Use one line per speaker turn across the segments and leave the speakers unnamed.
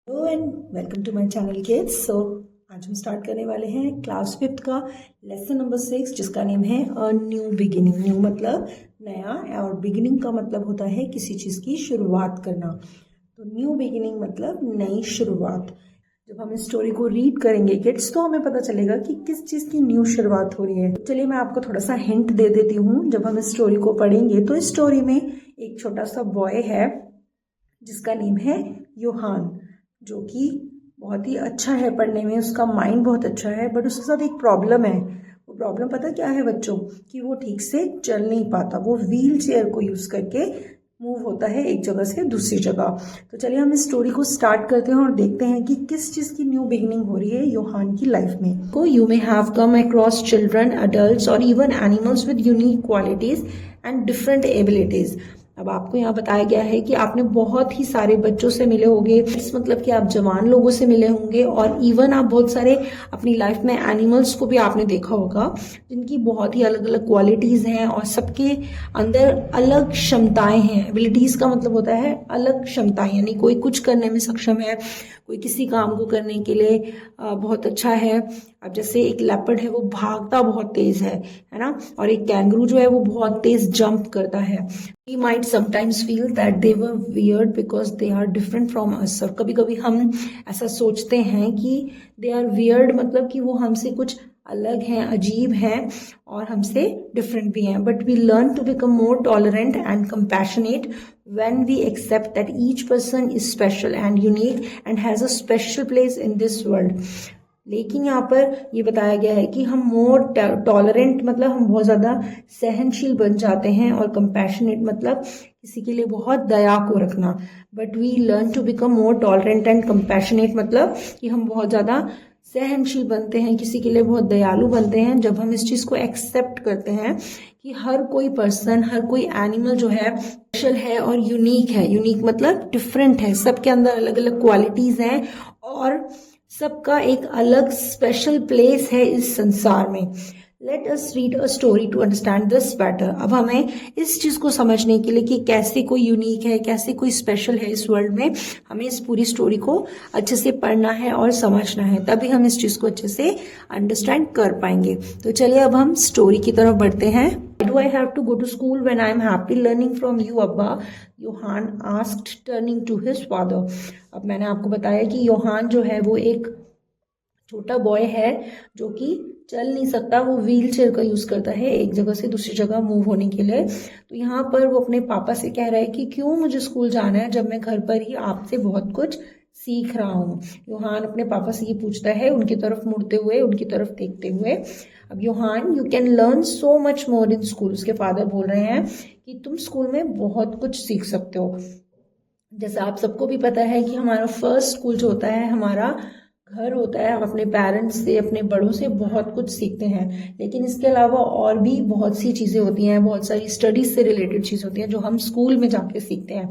Hello and welcome to my channel kids. आज हम start करने वाले हैं क्लास 5th का लेसन नंबर 6 जिसका नेम है अ न्यू बिगिनिंग। न्यू मतलब नया और बिगिनिंग का मतलब होता है किसी चीज़ की शुरुआत करना। तो न्यू बिगिनिंग मतलब नई शुरुआत। जब हम इस स्टोरी को रीड करेंगे किड्स तो हमें पता चलेगा कि किस चीज़ की न्यू शुरुआत हो रही है। चलिए मैं आपको थोड़ा सा हिंट दे देती हूँ। जब हम इस स्टोरी को पढ़ेंगे तो इस स्टोरी में एक छोटा सा बॉय है जिसका नेम है योहान, जो कि बहुत ही अच्छा है पढ़ने में, उसका माइंड बहुत अच्छा है। बट उसके साथ एक प्रॉब्लम है। वो प्रॉब्लम पता क्या है बच्चों, कि वो ठीक से चल नहीं पाता। वो व्हील चेयर को यूज़ करके मूव होता है एक जगह से दूसरी जगह। तो चलिए हम इस स्टोरी को स्टार्ट करते हैं और देखते हैं कि किस चीज़ की न्यू बिगिनिंग हो रही है योहान की लाइफ में। को you may have come across children, adults और even animals with unique qualities and different abilities. अब आपको यहाँ बताया गया है कि आपने बहुत ही सारे बच्चों से मिले होंगे। इस मतलब कि आप जवान लोगों से मिले होंगे और इवन आप बहुत सारे अपनी लाइफ में एनिमल्स को भी आपने देखा होगा जिनकी बहुत ही अलग अलग क्वालिटीज हैं और सबके अंदर अलग क्षमताएं हैं। एबिलिटीज का मतलब होता है अलग क्षमताएं, यानी कोई कुछ करने में सक्षम है, कोई किसी काम को करने के लिए बहुत अच्छा है। अब जैसे एक लेपर्ड है वो भागता बहुत तेज है ना, और एक कैंगरू जो है वो बहुत तेज जंप करता है। We might sometimes feel that they were weird because they are different from us। और कभी कभी हम ऐसा सोचते हैं कि they are weird मतलब कि वो हमसे कुछ अलग हैं, अजीब हैं और हमसे डिफरेंट भी हैं। But we learn to become more tolerant and compassionate when we accept that each person is special and unique and has a special place in this world। लेकिन यहाँ पर ये बताया गया है कि हम मोर टॉलरेंट मतलब हम बहुत ज़्यादा सहनशील बन जाते हैं, और कंपैशनेट मतलब किसी के लिए बहुत दया को रखना। But we learn to become more tolerant and compassionate मतलब कि हम बहुत ज़्यादा सहनशील बनते हैं, किसी के लिए बहुत दयालु बनते हैं जब हम इस चीज़ को एक्सेप्ट करते हैं कि हर कोई पर्सन, हर कोई एनिमल जो है स्पेशल है और यूनिक है। यूनिक मतलब डिफरेंट है, सबके अंदर अलग अलग क्वालिटीज़ हैं और सबका एक अलग स्पेशल प्लेस है इस संसार में। Let us read a story to understand this better. अब हमें इस चीज को समझने के लिए कि कैसे कोई यूनिक है, कैसे कोई स्पेशल है इस वर्ल्ड में, हमें इस पूरी स्टोरी को अच्छे से पढ़ना है और समझना है, तभी हम इस चीज को अच्छे से अंडरस्टैंड कर पाएंगे। तो चलिए अब हम स्टोरी की तरफ बढ़ते हैं। Do I have to go to school when I am happy learning from you, Abba? Yohan asked turning to his father। अब मैंने आपको बताया कि योहान जो है वो एक छोटा बॉय है जो कि चल नहीं सकता। वो व्हील चेयर का यूज करता है एक जगह से दूसरी जगह मूव होने के लिए। तो यहाँ पर वो अपने पापा से कह रहा है कि क्यों मुझे स्कूल जाना है जब मैं घर पर ही आपसे बहुत कुछ सीख रहा हूँ। योहान अपने पापा से ये पूछता है, उनकी तरफ मुड़ते हुए, उनकी तरफ देखते हुए। अब Yohan, you can learn so much more in school. उसके फादर बोल रहे हैं कि तुम स्कूल में बहुत कुछ सीख सकते हो। जैसा आप सबको भी पता है कि हमारा फर्स्ट स्कूल जो होता है हमारा घर होता है। हम अपने पेरेंट्स से, अपने बड़ों से बहुत कुछ सीखते हैं, लेकिन इसके अलावा और भी बहुत सी चीज़ें होती हैं, बहुत सारी स्टडीज से रिलेटेड चीज़ होती हैं जो हम स्कूल में जाके सीखते हैं।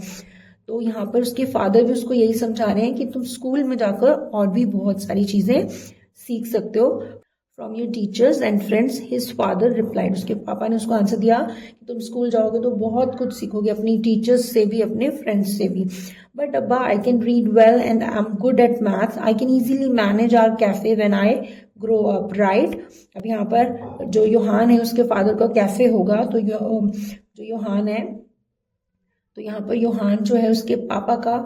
तो यहाँ पर उसके फादर भी उसको यही समझा रहे हैं कि तुम स्कूल में जाकर और भी बहुत सारी चीज़ें सीख सकते हो from your teachers and friends. His father replied. उसके पापा ने उसको आंसर दिया कि तुम स्कूल जाओगे तो बहुत कुछ सीखोगे, अपनी टीचर्स से भी, अपने फ्रेंड्स से भी। बट अब्बा, I can read well and I am good at maths. I can easily manage our cafe when I grow up, right. अब यहाँ पर जो योहान है उसके फादर का कैफे होगा, तो जो योहान है, तो यहाँ पर योहान जो है उसके पापा का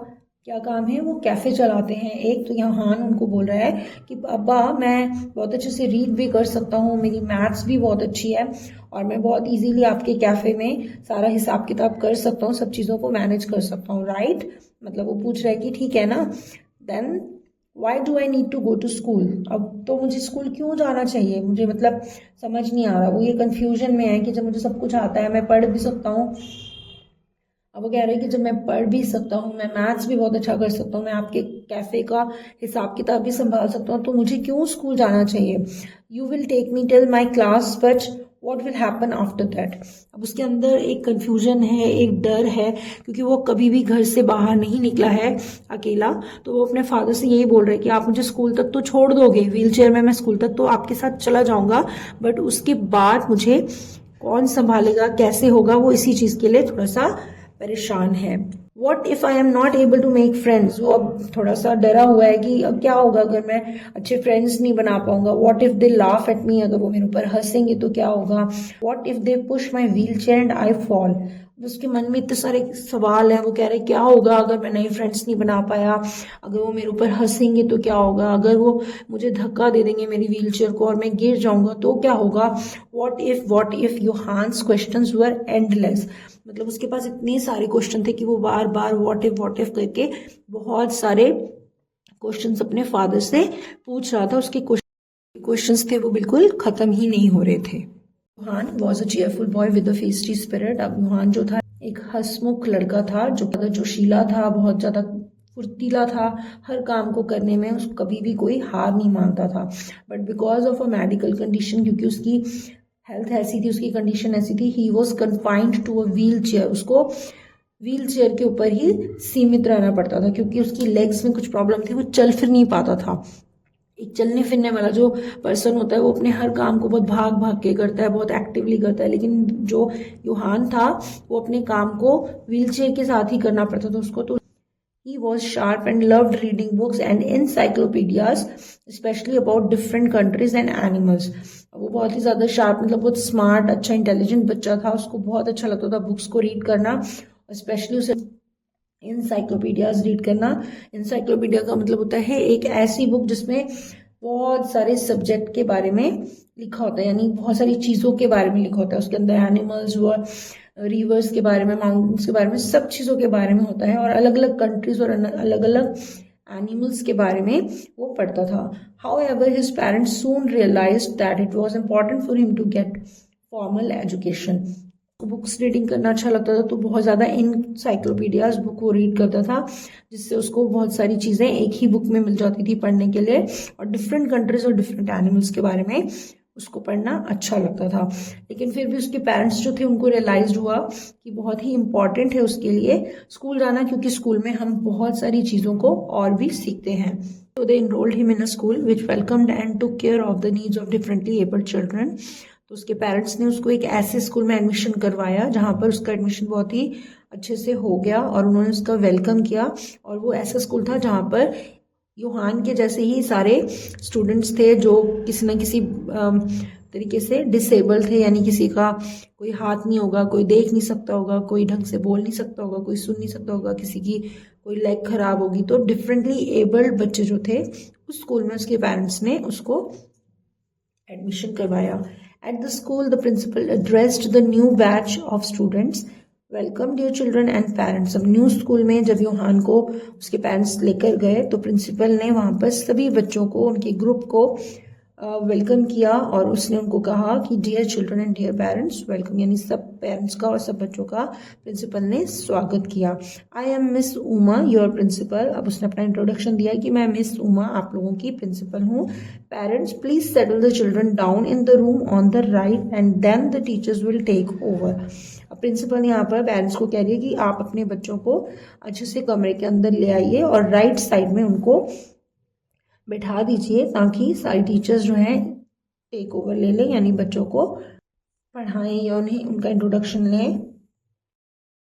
क्या काम है, वो कैफे चलाते हैं एक। तो योहान उनको बोल रहा है कि अब्बा, मैं बहुत अच्छे से रीड भी कर सकता हूँ, मेरी मैथ्स भी बहुत अच्छी है और मैं बहुत इजीली आपके कैफे में सारा हिसाब किताब कर सकता हूँ, सब चीज़ों को मैनेज कर सकता हूँ, राइट। मतलब वो पूछ रहा है कि ठीक है ना। Then why do I need to go to school. अब तो मुझे स्कूल क्यों जाना चाहिए, मुझे मतलब समझ नहीं आ रहा। वो ये कन्फ्यूजन में है कि जब मुझे सब कुछ आता है, मैं पढ़ भी सकता हूँ। अब वो कह रहे हैं कि जब मैं पढ़ भी सकता हूँ, मैं मैथ्स भी बहुत अच्छा कर सकता हूँ, मैं आपके कैफे का हिसाब किताब भी संभाल सकता हूँ, तो मुझे क्यों स्कूल जाना चाहिए। You will take me till my class, but what will happen after that. अब उसके अंदर एक कंफ्यूजन है, एक डर है, क्योंकि वो कभी भी घर से बाहर नहीं निकला है अकेला। तो वो अपने फादर से यही बोल रहे हैं कि आप मुझे स्कूल तक तो छोड़ दोगे, व्हील चेयर में मैं स्कूल तक तो आपके साथ चला जाऊंगा, बट उसके बाद मुझे कौन संभालेगा, कैसे होगा, वो इसी चीज़ के लिए थोड़ा सा परेशान है। What if I am not able to make friends, वो अब थोड़ा सा डरा हुआ है कि अब क्या होगा अगर मैं अच्छे फ्रेंड्स नहीं बना पाऊंगा। What if they laugh at me, अगर वो मेरे ऊपर हंसेंगे तो क्या होगा। What if they push my wheel chair and I fall, उसके मन में इतने सारे सवाल हैं। वो कह रहे क्या होगा अगर मैं नए फ्रेंड्स नहीं बना पाया, अगर वो मेरे ऊपर हंसेंगे तो क्या होगा, अगर वो मुझे धक्का दे देंगे मेरी व्हील चेयर को और मैं गिर जाऊंगा तो क्या होगा। What if Johan's questions were endless, मतलब उसके पास इतने सारे क्वेश्चन थे कि वो बार बार वॉट इफ करके बहुत सारे क्वेश्चंस अपने फादर से पूछ रहा था। उसके क्वेश्चंस थे वो बिल्कुल खत्म ही नहीं हो रहे थे। Johan was a cheerful boy with a feisty spirit. अब योहान जो था एक हंसमुख लड़का था, जो जोशीला था, बहुत ज्यादा फुर्तीला था, हर काम को करने में उसको कभी भी कोई हार नहीं मानता था। But because of a medical condition, क्योंकि उसकी हेल्थ ऐसी थी, उसकी कंडीशन ऐसी थी, he was confined to a wheel chair, उसको व्हील चेयर के ऊपर ही सीमित रहना पड़ता था क्योंकि उसकी लेग्स में कुछ प्रॉब्लम थी, वो चल फिर नहीं पाता था। एक चलने फिरने वाला जो पर्सन होता है वो अपने हर काम को बहुत भाग भाग के करता है, बहुत एक्टिवली करता है, लेकिन जो योहान था वो अपने काम को व्हील चेयर के साथ ही करना पड़ता था उसको। तो he was sharp and loved reading books and encyclopedias, especially about different countries and animals. वो बहुत ही ज्यादा शार्प, मतलब बहुत स्मार्ट, अच्छा इंटेलिजेंट बच्चा था। उसको बहुत अच्छा लगता था बुक्स को रीड करना, स्पेशली उसे इंसाइक्लोपीडियाज रीड करना। इंसाइक्लोपीडिया का मतलब होता है एक ऐसी बुक जिसमें बहुत सारे सब्जेक्ट के बारे में लिखा होता है, यानी बहुत सारी चीजों के बारे में लिखा होता है। उसके अंदर एनिमल्स व रिवर्स के बारे में, माउंटेन्स के बारे में, सब चीजों के बारे में होता है, और अलग अलग कंट्रीज और अलग अलग एनिमल्स के बारे में वो पढ़ता था। However his parents soon realised that it was important for him to get formal education. Books reading करना अच्छा लगता था, तो बहुत ज़्यादा इनसाइक्लोपीडियाज बुक वो रीड करता था, जिससे उसको बहुत सारी चीज़ें एक ही बुक में मिल जाती थी पढ़ने के लिए, और डिफरेंट कंट्रीज और डिफरेंट एनिमल्स के बारे में उसको पढ़ना अच्छा लगता था। लेकिन फिर भी उसके पेरेंट्स जो थे उनको रियलाइज हुआ कि बहुत ही इम्पॉर्टेंट है उसके लिए स्कूल जाना, क्योंकि स्कूल में हम बहुत सारी चीज़ों को और भी सीखते हैं। So they enrolled him in a school which welcomed and took care of the needs of differently abled children. तो उसके पेरेंट्स ने उसको एक ऐसे स्कूल में एडमिशन करवाया जहाँ पर उसका एडमिशन बहुत ही अच्छे से हो गया, और उन्होंने उसका वेलकम किया। और वो ऐसा स्कूल था जहाँ पर योहान के जैसे ही सारे स्टूडेंट्स थे जो किसी न किसी तरीके से डिसेबल थे, यानी किसी का कोई हाथ नहीं होगा, कोई देख नहीं सकता होगा, कोई ढंग से बोल नहीं सकता होगा, कोई सुन नहीं सकता होगा, किसी की कोई लेग खराब होगी। तो डिफरेंटली एबल्ड बच्चे जो थे उस स्कूल में उसके पेरेंट्स ने उसको एडमिशन करवाया। At the school, the principal addressed the new batch of students. Welcome dear children and parents. अब न्यू स्कूल में जब योहान को उसके पेरेंट्स लेकर गए तो प्रिंसिपल ने वहाँ पर सभी बच्चों को, उनके ग्रुप को वेलकम किया, और उसने उनको कहा कि dear children and dear parents welcome, यानी सब पेरेंट्स का और सब बच्चों का प्रिंसिपल ने स्वागत किया। I am miss Uma your principal. अब उसने अपना इंट्रोडक्शन दिया कि मैं मिस उमा आप लोगों की प्रिंसिपल हूँ। Parents please settle the children down in the room on the right and then the teachers will take over. अब प्रिंसिपल यहाँ पर पेरेंट्स को कह रही है कि आप अपने बच्चों को अच्छे से कमरे के अंदर ले आइए और राइट साइड में उनको बैठा दीजिए, ताकि सारी टीचर्स जो हैं टेक ओवर ले लें, यानी बच्चों को पढ़ाएं या उन्हें उनका इंट्रोडक्शन लें।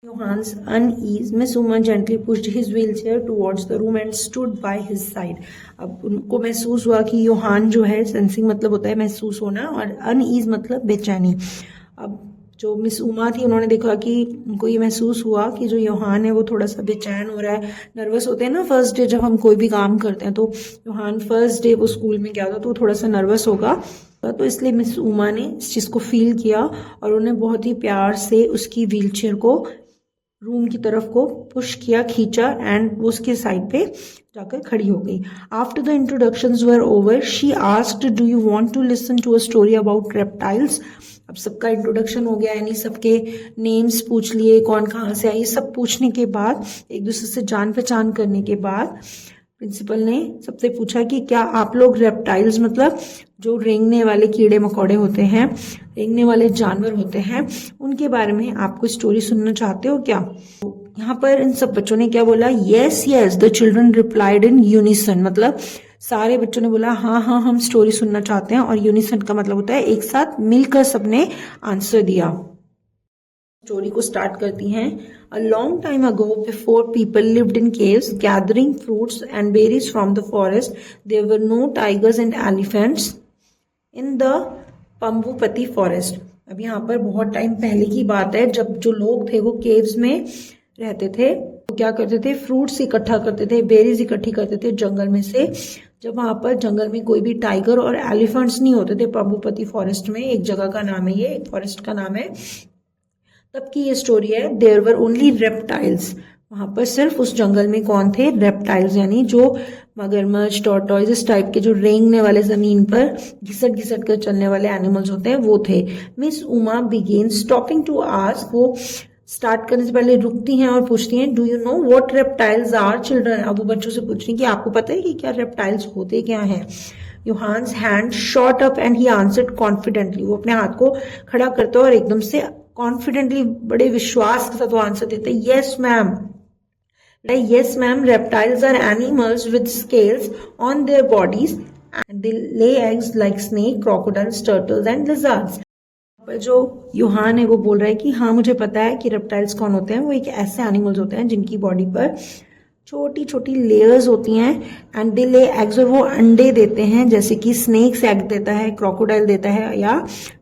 Johan's unease, Miss Uma gently pushed his wheelchair towards the room and stood by his side. अब उनको महसूस हुआ कि योहान जो है, सेंसिंग मतलब होता है महसूस होना, और अनईज मतलब बेचैनी। अब जो मिस उमा थी उन्होंने देखा कि उनको ये महसूस हुआ कि जो योहान है वो थोड़ा सा बेचैन हो रहा है, नर्वस होते हैं ना फर्स्ट डे जब हम कोई भी काम करते हैं। तो योहान फर्स्ट डे वो स्कूल में गया था तो थोड़ा सा नर्वस होगा, तो इसलिए मिस उमा ने इस चीज़ को फील किया और उन्हें बहुत ही प्यार से उसकी व्हीलचेयर को रूम की तरफ को पुश किया, खींचा, एंड वो उसके साइड पे जाकर खड़ी हो गई। After the introductions were over she asked do you want to listen to a story about reptiles. अब सबका इंट्रोडक्शन हो गया, यानी सबके नेम्स पूछ लिए, कौन कहाँ से आई, सब पूछने के बाद, एक दूसरे से जान पहचान करने के बाद प्रिंसिपल ने सबसे पूछा कि क्या आप लोग रेप्टाइल्स मतलब जो रेंगने वाले कीड़े मकोड़े होते हैं, रेंगने वाले जानवर होते हैं, उनके बारे में आप कोई स्टोरी सुनना चाहते हो क्या? तो यहाँ पर इन सब बच्चों ने क्या बोला? Yes yes the children replied in unison, मतलब सारे बच्चों ने बोला हाँ हाँ हम स्टोरी सुनना चाहते हैं। और यूनिसन का मतलब होता है एक साथ मिलकर सबने आंसर दिया। स्टोरी को स्टार्ट करती हैं। A long time ago, before people lived in caves gathering fruits and berries from the forest, there were no tigers and elephants in the Pambupati forest. अब यहाँ पर बहुत टाइम पहले की बात है, जब जो लोग थे वो केव्स में रहते थे। वो क्या करते थे, फ्रूट्स इकट्ठा करते थे, बेरीज इकट्ठी करते थे जंगल में से। जब वहां पर जंगल में कोई भी टाइगर और एलिफेंट्स नहीं होते थे, पंबुपति फॉरेस्ट में, एक जगह का नाम है ये, एक फॉरेस्ट का नाम है, तब की ये स्टोरी है। There were only reptiles. वहां पर सिर्फ उस जंगल में कौन थे, रेप्टाइल्स, यानी जो मगरमच्छ, टॉर्टॉइज, इस टाइप के जो रेंगने वाले, जमीन पर घिसट घिसट कर चलने वाले एनिमल्स होते हैं, वो थे। Miss Uma began stopping to ask, वो स्टार्ट करने से पहले रुकती हैं और पूछती हैं, do you know what reptiles are children. अब वो बच्चों से पूछ रही हैं कि आपको पता है कि क्या रेप्टाइल्स होते क्या हैं। Johan's hand shot up and he answered confidently. वो अपने हाथ को खड़ा करते और एकदम से कॉन्फिडेंटली, बड़े विश्वास के साथ वो आंसर देते, yes ma'am. Yes ma'am, reptiles are animals with scales on their bodies and they lay eggs like snake, crocodiles, turtles and lizards. पर जो यूहान है वो बोल रहा है कि हाँ मुझे पता है कि रेप्टाइल्स कौन होते हैं। वो एक ऐसे एनिमल्स होते हैं जिनकी बॉडी पर छोटी छोटी लेयर्स होती हैं एंड दे ले एग्स, और वो अंडे देते हैं, जैसे कि स्नेक्स एग देता है, क्रोकोडाइल देता है, या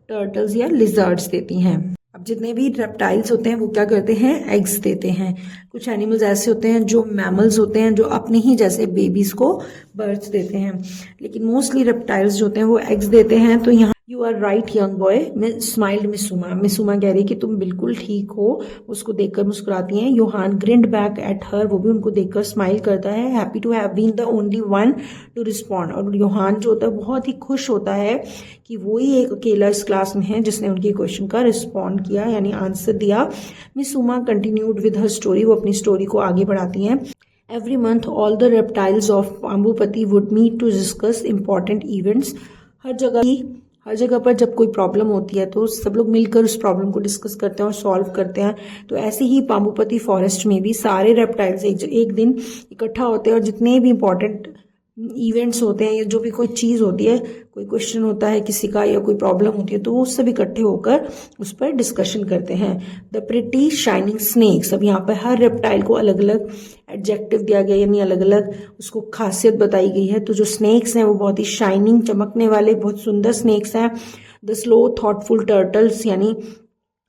टर्टल्स या लिजर्ड्स देती हैं। अब जितने भी रेप्टाइल्स होते हैं वो क्या करते हैं, एग्स देते हैं। कुछ एनिमल्स ऐसे होते हैं जो मैमल्स होते हैं, जो अपने ही जैसे बेबीज को बर्थ देते हैं, लेकिन मोस्टली रेप्टाइल्स जो होते हैं वो एग्स देते हैं। तो यहाँ you are right young boy, smiled miss Uma. Miss Uma कह रही है कि तुम बिल्कुल ठीक हो। उसको देखकर मुस्कुराती हैं। यूहान ग्रिन्ड बैक एट हर, वो भी उनको देखकर स्माइल करता है। Happy to have been the only one to respond. और यूहान जो होता है बहुत ही खुश होता है कि वो ही एक अकेला इस क्लास में है जिसने उनके क्वेश्चन का रिस्पॉन्ड किया, यानी आंसर दिया। Miss Uma continued with her story, वो अपनी स्टोरी को आगे बढ़ाती हैं। Every month all the reptiles of Pambupati would meet to discuss important events. हर जगह पर जब कोई प्रॉब्लम होती है तो सब लोग मिलकर उस प्रॉब्लम को डिस्कस करते हैं और सॉल्व करते हैं। तो ऐसे ही पंबुपति फॉरेस्ट में भी सारे रेप्टाइल्स एक दिन इकट्ठा होते हैं और जितने भी इंपॉर्टेंट इवेंट्स होते हैं या जो भी कोई चीज़ होती है, कोई क्वेश्चन होता है किसी का या कोई प्रॉब्लम होती है, तो वो सब इकट्ठे होकर उस पर डिस्कशन करते हैं। The pretty shining snakes. अब यहाँ पर हर रेप्टाइल को अलग अलग एडजेक्टिव दिया गया, यानी अलग अलग उसको खासियत बताई गई है। तो जो स्नेक्स हैं वो बहुत ही शाइनिंग, चमकने वाले, बहुत सुंदर स्नेक्स हैं। द स्लो थॉटफुल टर्टल्स, यानी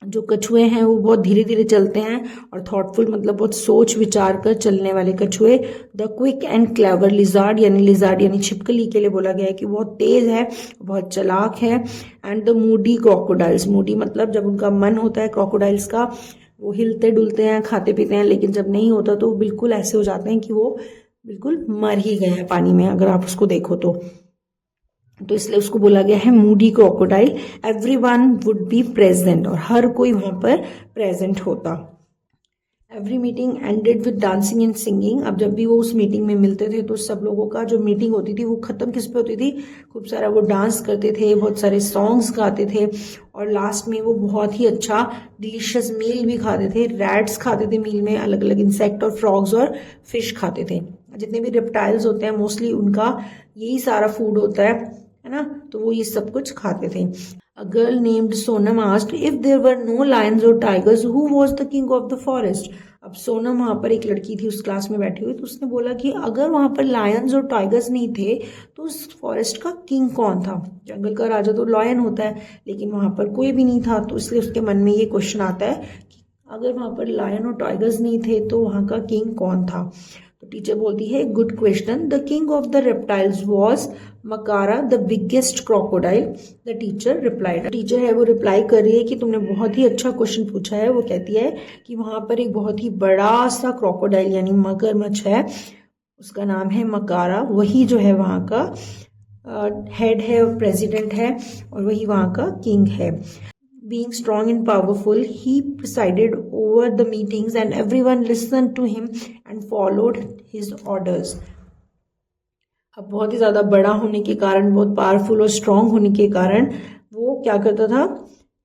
जो कछुए हैं वो बहुत धीरे धीरे चलते हैं, और थॉटफुल मतलब बहुत सोच विचार कर चलने वाले कछुए। The quick and clever lizard, यानी छिपकली के लिए बोला गया है कि बहुत तेज है, बहुत चालाक है। And the Moody crocodiles. Moody मतलब जब उनका मन होता है क्रोकोडाइल्स का, वो हिलते डुलते हैं, खाते पीते हैं, लेकिन जब नहीं होता तो बिल्कुल ऐसे हो जाते हैं कि वो बिल्कुल मर ही गए हैं पानी में, अगर आप उसको देखो तो इसलिए उसको बोला गया है Moody crocodile. Everyone would be present, और हर कोई वहां पर प्रेजेंट होता। Every meeting ended with dancing and singing. अब जब भी वो उस मीटिंग में मिलते थे तो सब लोगों का जो मीटिंग होती थी वो खत्म किस पे होती थी, खूब सारा वो डांस करते थे, बहुत सारे सॉन्ग्स गाते थे, और लास्ट में वो बहुत ही अच्छा डिलीशियस मील भी खाते थे। रैट्स खाते थे मील में, अलग अलग इंसेक्ट और फ्रॉग्स और फिश खाते थे। जितने भी रेप्टाइल्स होते हैं मोस्टली उनका यही सारा फूड होता है ना, तो वो ये सब कुछ खाते थे। A girl named Sonam asked if there were no lions or tigers, who was the king of the forest? अब सोनम वहां पर एक लड़की थी उस क्लास में बैठी हुई, तो उसने बोला कि अगर वहां पर लायंस और टाइगर्स नहीं थे तो उस फॉरेस्ट का किंग कौन था। जंगल का राजा तो लायन होता है, लेकिन वहां पर कोई भी नहीं था, तो इसलिए उसके मन में ये क्वेश्चन आता है कि अगर वहां पर लायन और टाइगर्स नहीं थे तो वहां का किंग कौन था। तो टीचर बोलती है, good question, the king of the reptiles was Makara the biggest crocodile. The teacher replied. Teacher है वो रिप्लाई कर रही है कि तुमने बहुत ही अच्छा क्वेश्चन पूछा है। वो कहती है कि वहां पर एक बहुत ही बड़ा सा क्रोकोडाइल यानी मगरमच्छ है, उसका नाम है मकारा। वही जो है वहां का हेड है, प्रेसिडेंट है, और वही वहां का किंग है। Being strong and powerful, he presided over the meetings and everyone listened to him and followed his orders. अब बहुत ही ज्यादा बड़ा होने के कारण, बहुत पावरफुल और स्ट्रांग होने के कारण वो क्या करता था,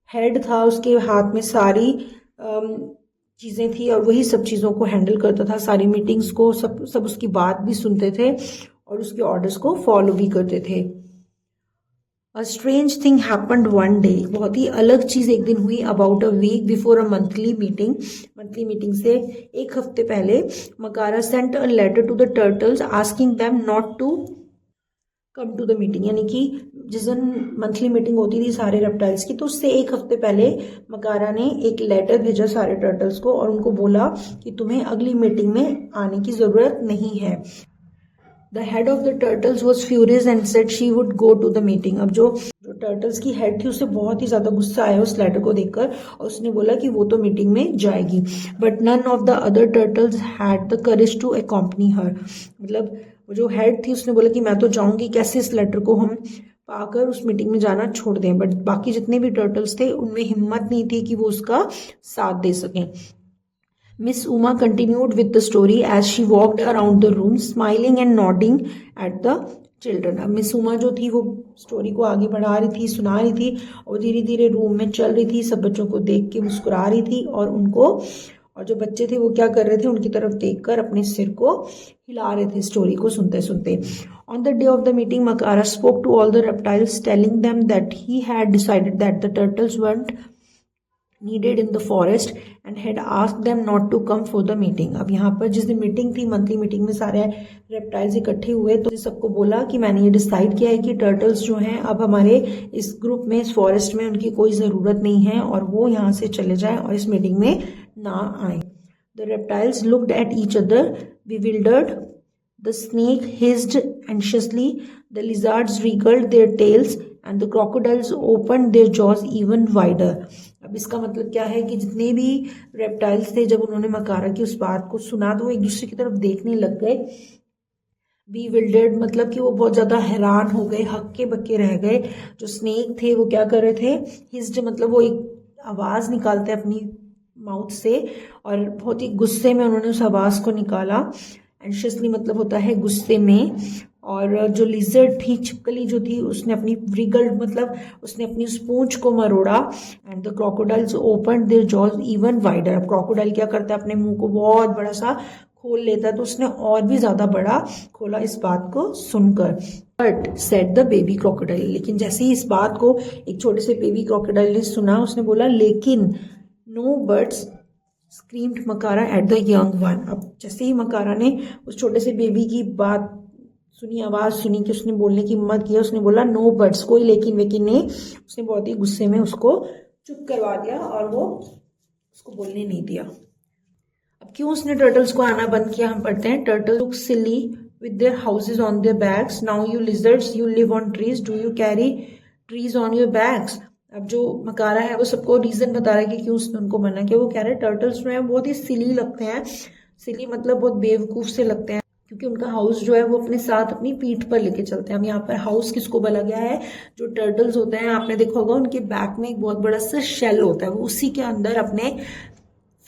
हेड था, उसके हाथ में सारी चीजें थी और वही सब चीजों को हैंडल करता था, सारी मीटिंग्स को, सब उसकी बात भी सुनते थे और उसके ऑर्डर्स को फॉलो भी करते थे। A strange thing happened one day. बहुत ही अलग चीज एक दिन हुई. About a week before a monthly meeting. monthly meeting से एक हफ्ते पहले Makara sent a letter to the turtles asking them not to come to the meeting. यानी कि जिस दिन मंथली मीटिंग होती थी सारे रेप्टाइल्स की, तो उससे एक हफ्ते पहले मकारा ने एक लेटर भेजा सारे टर्टल्स को और उनको बोला कि तुम्हें अगली मीटिंग में आने की जरूरत नहीं है. The head of the turtles was furious and said she would go to the meeting. अब जो टर्टल्स की हेड थी उसे बहुत ही ज्यादा गुस्सा आया उस लेटर को देखकर और उसने बोला कि वो तो मीटिंग में जाएगी. But none of the other turtles had the courage to accompany her. मतलब वो जो हेड थी उसने बोला कि मैं तो जाऊंगी, कैसे इस लेटर को हम पाकर उस मीटिंग में जाना छोड़ दें. बट बाकी जितने भी टर्टल्स थे उनमें हिम्मत नहीं थी कि वो उसका साथ दे सकें. Miss Uma continued with the story as she walked around the room, smiling and nodding at the children. अब मिस उमा जो थी वो स्टोरी को आगे बढ़ा रही थी, सुना रही थी और धीरे धीरे रूम में चल रही थी, सब बच्चों को देख के मुस्कुरा रही थी और जो बच्चे थे वो क्या कर रहे थे, उनकी तरफ देखकर अपने सिर को हिला रहे थे स्टोरी को सुनते सुनते. On the day of the meeting, Makara spoke to all the reptiles, telling them that he had decided that the turtles weren't needed in the forest and had asked them not to come for the meeting. अब यहाँ पर जिस दिन meeting थी, monthly meeting में सारे reptiles इकट्ठे हुए, तो सबको बोला कि मैंने ये डिसाइड किया है कि टर्टल्स जो हैं अब हमारे इस ग्रुप में, इस फॉरेस्ट में उनकी कोई ज़रूरत नहीं है और वो यहाँ से चले जाएं और इस मीटिंग में ना आए. The reptiles looked at each other, bewildered. The snake hissed anxiously. The lizards wriggled their tails and the crocodiles opened their jaws even wider. अब इसका मतलब क्या है कि जितने भी रेप्टाइल्स थे, जब उन्होंने मकारा की उस बात को सुना तो वो एक दूसरे की तरफ देखने लग गए. bewildered मतलब कि वो बहुत ज़्यादा हैरान हो गए, हक्के बक्के रह गए. जो स्नेक थे वो क्या कर रहे थे, हिस्ड मतलब वो एक आवाज़ निकालते अपनी माउथ से और बहुत ही गुस्से में उन्होंने उस आवाज़ को निकाला. एंशियसली मतलब होता है गुस्से में. और जो लिजर्ड थी, छिपकली जो थी, उसने अपनी व्रिगल्ड मतलब उसने अपनी उस पूंछ को मरोड़ा. And the crocodiles open their jaws even wider. अब क्रोकोडाइल क्या करता है, अपने मुंह को बहुत बड़ा सा खोल लेता है, तो उसने और भी ज्यादा बड़ा खोला इस बात को सुनकर. But said the baby crocodile, लेकिन जैसे ही इस बात को एक छोटे से बेबी क्रोकोडाइल ने सुना, उसने बोला लेकिन no birds screamed Makara at the young one. अब जैसे ही मकारा ने उस छोटे से बेबी की बात सुनी, आवाज सुनी कि उसने बोलने की हिम्मत किया, उसने बोला नो बर्ड्स, कोई लेकिन वेकिन नहीं. उसने बहुत ही गुस्से में उसको चुप करवा दिया और वो उसको बोलने नहीं दिया. अब क्यों उसने टर्टल्स को आना बंद किया, हम पढ़ते हैं. Turtle look silly with their houses on their backs. Now you lizards, you live on trees. Do you carry trees on your backs? अब जो मकारा है वो सबको रीजन बता रहा है कि क्यों उसने उनको मना किया. वो कह रहे टर्टल्स जो है बहुत ही सिली लगते हैं. सिली मतलब बहुत बेवकूफ से लगते हैं क्योंकि उनका हाउस जो है वो अपने साथ अपनी पीठ पर लेके चलते हैं. अब यहाँ पर हाउस किसको बोला गया है, जो टर्टल्स होते हैं, आपने देखा होगा उनके बैक में एक बहुत बड़ा सा शेल होता है, वो उसी के अंदर अपने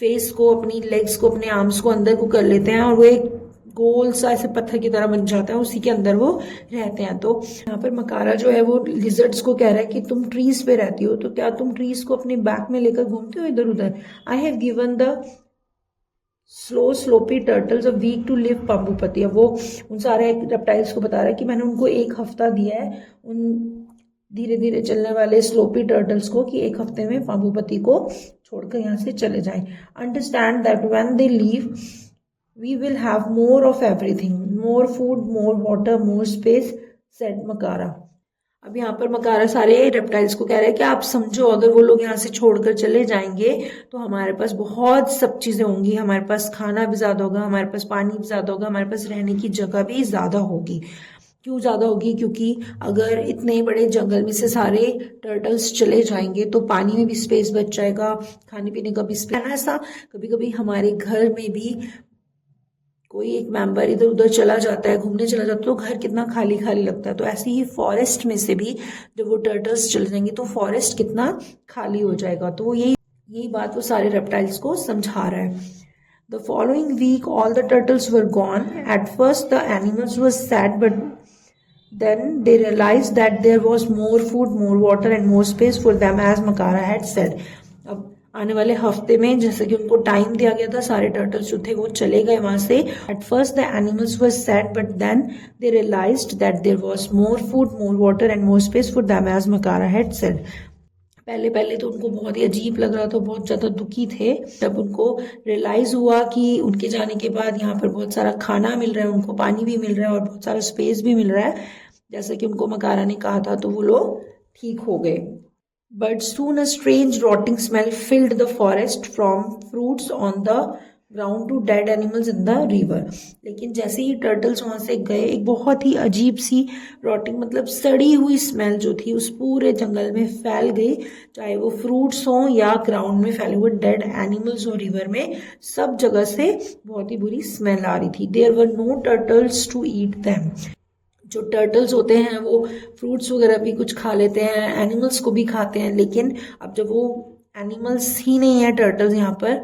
फेस को, अपनी लेग्स को, अपने आर्म्स को अंदर को कर लेते हैं और वो एक गोल सा ऐसे पत्थर की तरह बन जाता है, उसी के अंदर वो रहते हैं. तो यहाँ पर मकारा जो है वो लिजर्ड्स को कह रहा है कि तुम ट्रीज पे रहती हो, तो क्या तुम ट्रीज को अपने बैक में लेकर घूमते हो इधर उधर. I have given the slow sloppy turtles a week to leave Pambupati. अब वो उन सारे रेप्टाइल्स को बता रहा है कि मैंने उनको एक हफ्ता दिया है, उन धीरे धीरे चलने वाले स्लोपी टर्टल्स को, कि एक हफ्ते में पाम्बूपति को छोड़कर यहाँ से चले जाएं. Understand that when they leave we will have more of everything, more food, more water, more space, said मकारा. अब यहाँ पर मकारा सारे रेप्टाइल्स को कह रहे हैं कि आप समझो, अगर वो लोग यहाँ से छोड़कर चले जाएंगे तो हमारे पास बहुत सब चीजें होंगी, हमारे पास खाना भी ज्यादा होगा, हमारे पास पानी भी ज्यादा होगा, हमारे पास रहने की जगह भी ज्यादा होगी. क्यों ज्यादा होगी, क्योंकि अगर इतने बड़े जंगल में से सारे टर्टल्स चले जाएंगे तो पानी में भी स्पेस बच जाएगा, खाने पीने का भी स्पेस. ऐसा कभी कभी हमारे घर में भी कोई एक मेंबर इधर उधर चला जाता है, घूमने चला जाता है, तो घर कितना खाली खाली लगता है. तो ऐसे ही फॉरेस्ट में से भी जब वो टर्टल्स चले जाएंगे तो फॉरेस्ट कितना खाली हो जाएगा. तो यही बात वो सारे रेप्टाइल्स को समझा रहा है. The following week all the turtles were gone. At first the animals were sad but then they realise that there was more food, more water and more space for them as Makara had said. अब आने वाले हफ्ते में, जैसे कि उनको time दिया गया था, सारे टर्टल्स जो थे वो चले गए वहां से। At first the animals were sad but then they realised that there was more food, more water and more space for them as Makara had said. पहले पहले तो उनको बहुत ही अजीब लग रहा था, बहुत ज्यादा दुखी थे। जब उनको रियलाइज हुआ कि उनके जाने के बाद यहाँ पर बहुत सारा खाना मिल रहा है, उनको पानी भी मिल रहा है और बहुत सारा स्पेस भी मिल रहा है, जैसे कि उनको मकारा ने कहा था, तो वो लोग ठीक हो गए। But soon a strange rotting smell filled the forest from fruits on the ground to dead animals in the river. लेकिन जैसे ही टर्टल्स वहां से गए, एक बहुत ही अजीब सी रॉटिंग मतलब सड़ी हुई स्मेल जो थी उस पूरे जंगल में फैल गई, चाहे वो फ्रूट्स हों या ग्राउंड में फैले हुए डेड एनिमल्स हो, रिवर में, सब जगह से बहुत ही बुरी स्मेल आ रही थी। There were no turtles to eat them. जो टर्टल्स होते हैं वो फ्रूट्स वगैरह भी कुछ खा लेते हैं, एनिमल्स को भी खाते हैं, लेकिन अब जब वो एनिमल्स ही नहीं है टर्टल्स यहाँ पर,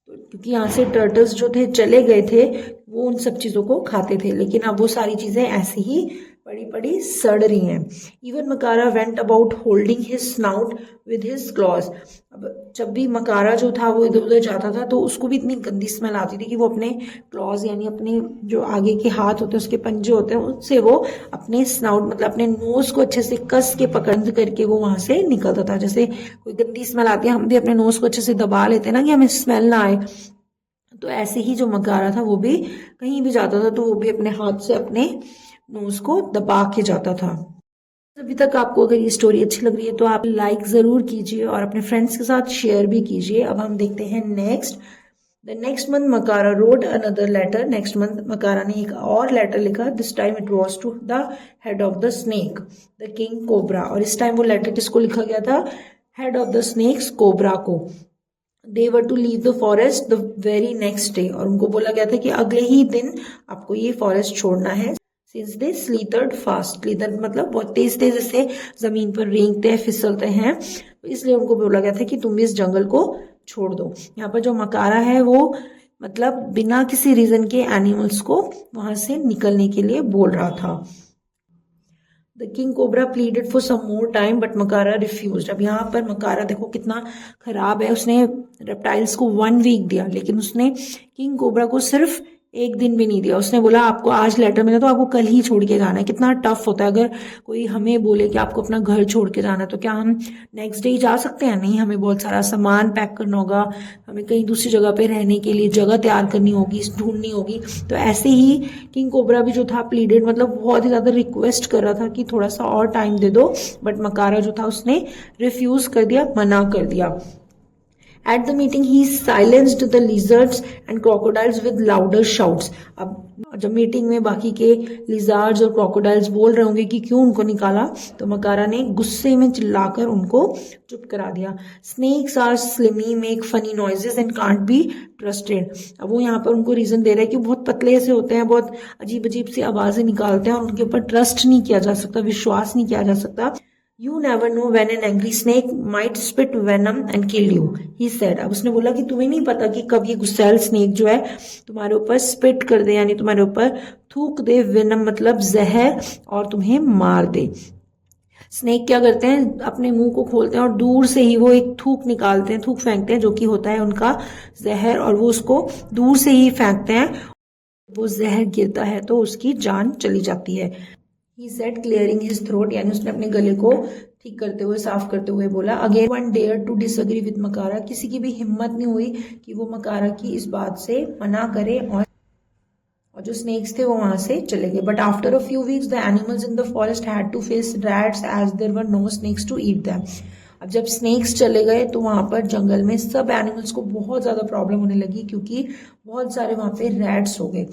क्योंकि यहाँ से टर्टल्स जो थे चले गए थे, वो उन सब चीज़ों को खाते थे, लेकिन अब वो सारी चीज़ें ऐसी ही पड़ी पड़ी सड़ रही हैं। Even Makara went about holding his snout with his claws. अब जब भी मकारा जो था वो इधर उधर जाता था तो उसको भी इतनी गंदी स्मेल आती थी कि वो अपने क्लॉज यानी अपने जो आगे के हाथ होते हैं, उसके पंजे होते हैं, उससे वो अपने स्नाउट मतलब अपने नोज को अच्छे से कस के पकड़ करके वो वहां से निकलता था। जैसे कोई गंदी स्मेल आती है, हम भी अपने नोज को अच्छे से दबा लेते हैं ना कि हमें स्मेल ना आए, तो ऐसे ही जो मकारा था वो भी कहीं भी जाता था तो वो भी अपने हाथ से अपने नोज को दबा के जाता था। अभी तक आपको अगर ये स्टोरी अच्छी लग रही है तो आप लाइक जरूर कीजिए और अपने फ्रेंड्स के साथ शेयर भी कीजिए। अब हम देखते हैं next. The next month Makara wrote another letter. Next month Makara ने एक और लेटर लिखा। This time it was to the head of the snake the king cobra. और इस टाइम वो लेटर किसको लिखा गया था? Head of the snakes, cobra को। They were to leave the forest the very next day. और उनको बोला गया था कि अगले ही दिन आपको ये फॉरेस्ट छोड़ना है। सिंस दे स्लीथर्ड फास्ट, स्लीथर्ड मतलब बहुत तेज तेज से जमीन पर रेंगते हैं, फिसलते हैं, तो इसलिए उनको बोला गया था कि तुम भी इस जंगल को छोड़ दो। यहाँ पर जो मकारा है वो मतलब बिना किसी रीजन के एनिमल्स को वहां से निकलने के लिए बोल रहा था। The king cobra pleaded for some more time but Makara refused. अब यहाँ पर मकारा देखो कितना खराब है, उसने रेप्टाइल्स को 1 वीक दिया, लेकिन उसने किंग कोबरा को सिर्फ 1 दिन भी नहीं दिया। उसने बोला आपको आज लेटर मिला तो आपको कल ही छोड़ के जाना है। कितना टफ होता है अगर कोई हमें बोले कि आपको अपना घर छोड़ के जाना है, तो क्या हम नेक्स्ट डे ही जा सकते हैं? नहीं, हमें बहुत सारा सामान पैक करना होगा, हमें कहीं दूसरी जगह पे रहने के लिए जगह तैयार करनी होगी, ढूंढनी होगी। तो ऐसे ही किंग कोबरा भी जो था प्लीडेड मतलब बहुत ही ज्यादा रिक्वेस्ट कर रहा था कि थोड़ा सा और टाइम दे दो, बट मकारा जो था उसने रिफ्यूज कर दिया, मना कर दिया। At the meeting, he silenced the lizards and crocodiles with louder shouts. अब जब मीटिंग में बाकी के लिजार्ड्स और क्रोकोडाइल्स बोल रहे होंगे कि क्यों उनको निकाला, तो मकारा ने गुस्से में चिल्लाकर उनको चुप करा दिया। Snakes are slimy, make funny noises and can't be trusted. अब वो यहाँ पर उनको रीजन दे रहा है कि बहुत पतले से होते हैं, बहुत अजीब अजीब सी आवाजें निकालते हैं और उनके ऊपर ट्रस्ट नहीं किया जा सकता, विश्वास नहीं किया जा सकता। You never know when an angry snake might spit venom and kill you, he said. अब उसने बोला कि तुम्हें नहीं पता कि कब ये गुस्सैल स्नेक जो है तुम्हारे ऊपर स्पिट कर दे, यानी तुम्हारे ऊपर थूक दे, वेनम मतलब जहर, और तुम्हें मार दे। स्नेक क्या करते हैं, अपने मुंह को खोलते हैं और दूर से ही वो एक थूक निकालते हैं, थूक फेंकते हैं, जो कि होता है उनका जहर, और वो उसको दूर से ही फेंकते हैं। वो जहर गिरता है तो उसकी जान चली जाती है। He said clearing his throat, यानी उसने अपने गले को ठीक करते हुए, साफ करते हुए बोला। Again one dared to disagree with मकारा। किसी की भी हिम्मत नहीं हुई कि वो मकारा की इस बात से मना करे, और जो स्नेक्स थे वो वहां से चले गए। But after a few weeks the animals in the forest had to face rats as there were no snakes to eat them. अब जब स्नेक्स चले गए तो वहां पर जंगल में सब एनिमल्स को बहुत ज्यादा प्रॉब्लम होने लगी, क्योंकि बहुत सारे वहां पे रैट्स हो गए।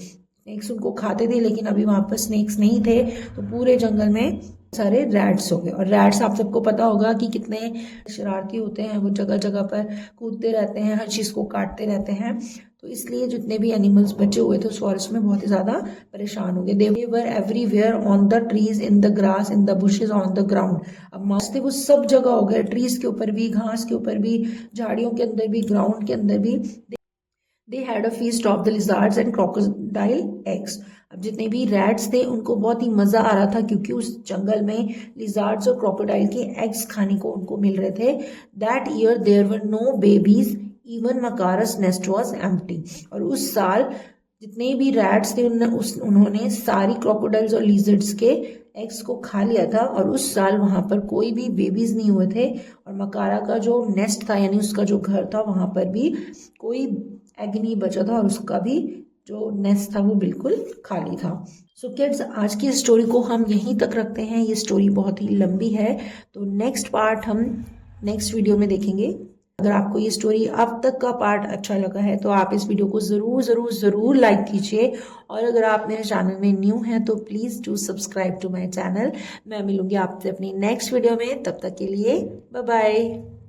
स्नेक्स उनको खाते थे, लेकिन अभी वहां पर स्नेक्स नहीं थे, तो पूरे जंगल में सारे रैट्स हो गए। और रैट्स आप सबको पता होगा कि कितने शरारती होते हैं, वो जगह जगह पर कूदते रहते हैं, हर चीज को काटते रहते हैं। तो इसलिए जितने भी एनिमल्स बचे हुए थे उस फॉरेस्ट में बहुत ही ज्यादा परेशान हो गए। They were everywhere, on the trees, in the grass, in the bushes, on the ground. अब मस्त थे वो सब जगह हो गए, ट्रीज के ऊपर भी, घास के ऊपर भी, झाड़ियों के अंदर भी, ग्राउंड के अंदर भी। They had a feast of the lizards and crocodile eggs. अब जितने भी रैट्स थे उनको बहुत ही मज़ा आ रहा था क्योंकि उस जंगल में लिजार्ड्स और क्रोकोडाइल के एग्स खाने को उनको मिल रहे थे। That year there were no babies, even Makara's nest was empty. और उस साल जितने भी रैट्स थे उन्होंने सारी क्रोकोडाइल्स और लिजर्ड्स के एग्स को खा लिया था और उस साल वहां पर कोई भी बेबीज नहीं हुए थे और मकारा का जो नेस्ट था यानी उसका जो घर था वहां पर भी कोई एग नहीं बचा था और उसका भी जो नेस्ट था वो बिल्कुल खाली था। सो किड्स, आज की स्टोरी को हम यहीं तक रखते हैं। ये स्टोरी बहुत ही लंबी है तो नेक्स्ट पार्ट हम नेक्स्ट वीडियो में देखेंगे। अगर आपको ये स्टोरी अब तक का पार्ट अच्छा लगा है तो आप इस वीडियो को ज़रूर ज़रूर ज़रूर लाइक कीजिए और अगर आप मेरे चैनल में न्यू हैं तो please do subscribe to my channel. मैं मिलूंगी आपसे अपनी नेक्स्ट वीडियो में, तब तक के लिए बाय बाय।